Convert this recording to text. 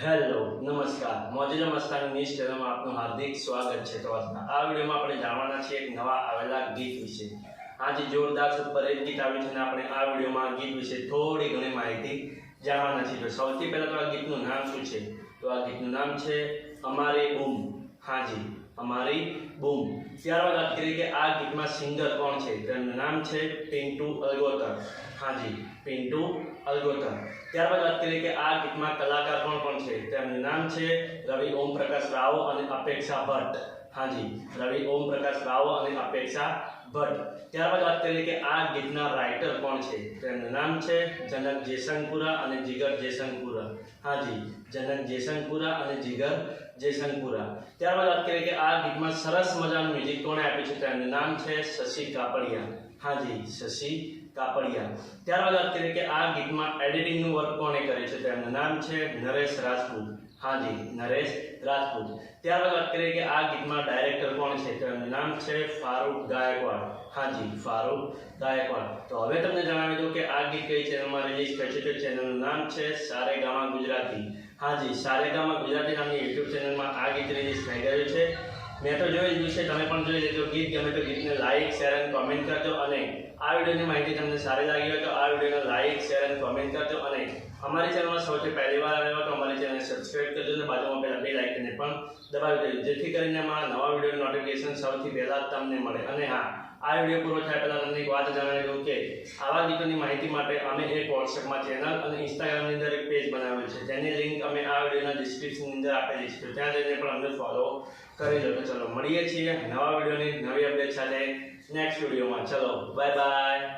Hello નમસ્કાર મોજીલા Mastani news ચેનલમાં આપનું હાર્દિક સ્વાગત છે। તો આ વિડીયોમાં આપણે જાણવાના છીએ એક નવા આવેલા ગીત વિશે। આજે જોરદાર સુપર હિટ ગીત આવ્યું છે અને આપણે આ વિડીયોમાં ગીત વિશે થોડી ઘણી માહિતી જાણવાના છીએ। તો સૌથી પહેલાં તો આ ગીતનું નામ શું છે? તો આ ગીતનું નામ છે અમારી બૂમ। હાજી, અમારી બૂમ। ત્યારબાદ વાત કરીએ કે આ ગીતમાં સિંગર કોણ છે? તેમનું નામ છે પિન્ટુ અલગોતર। હાજી, પિન્ટુ અલગોતર। ત્યારબાદ વાત કરીએ કે આ ગીતમાં કલાકાર કોણ છે? તેમનું નામ છે રવિ ઓમ પ્રકાશ રાવ અને અપેક્ષા ભટ્ટ। હાજી, રવિ ઓમ પ્રકાશ રાવ અને અપેક્ષા ભટ્ટ। ત્યારબાદ વાત કરીએ કે આ ગીતના રાઇટર કોણ છે? તેમનું નામ છે જનક જયશંકપુરા અને જીગર જયશંકપુરા। હાજી, જનક જયશંકપુરા અને જીગર જયશંકપુરા। ત્યારબાદ વાત કરીએ કે આ ગીતમાં સરસ મજાનું મ્યુઝિક કોણે આપ્યું છે? તેમનું નામ છે શશી કાપડિયા। હાજી, શશી કાપડિયા। ત્યારબાદ વાત કરીએ કે આ ગીતમાં એડિટિંગનું વર્ક કોણે કર્યું છે? તેમનું નામ છે નરેશ રાજપૂત। હાજી, નરેશ રાજપૂત। ત્યારબાદ વાત કરીએ કે આ ગીતમાં ડાયરેક્ટર કોણ છે? તેમનું નામ છે ફારૂક ગાયકવાડ। હાજી, ફારૂક ગાયકવાડ। તો હવે તમને જણાવી દઉં કે આ ગીત કઈ ચેનલમાં રિલીઝ થયું છે? તો ચેનલનું નામ છે સારેગામા ગુજરાતી। હાજી, સારેગામા ગુજરાતી નામની યુટ્યુબ ચેનલમાં આ ગીત રિલીઝ થઈ ગયું છે। મેં તો જોઈ લીધું છે, તમે પણ જોઈ લેજો। ગીત ગમે તો ગીતને લાઇક શેર અને કોમેન્ટ કરજો અને આ વિડીયોની માહિતી તમને સારી લાગી હોય તો આ વિડીયોને લાઇક શેર અને કોમેન્ટ કરજો અને અમારી ચેનલમાં સૌથી પહેલી વાર આવ્યો તો અમારી ચેનલને સબસ્ક્રાઇબ કરજો અને બાજુમાં પહેલા બેલ આઇકનને પણ દબાવી દેજો, જેથી કરીને અમારા નવા વિડીયોની નોટિફિકેશન સૌથી પહેલા તમને મળે। અને હા, આ વિડીયો પૂરો થાય પહેલાં તમને એક વાત જણાવી દઉં કે આવા ગીતોની માહિતી માટે અમે એક વોટ્સએપમાં ચેનલ અને ઇન્સ્ટાગ્રામની અંદર એક પેજ બનાવેલું છે, જેની લિંક અમે આ વિડીયોના ડિસ્ક્રિપ્શનની અંદર આપેલી છે, તો ત્યાં જઈને પણ અમને ફોલો કરી લો। તો ચલો મળીએ છીએ નવા વિડીયોની નવી અપડેટ સાથે નેક્સ્ટ વિડીયોમાં। ચલો બાય બાય।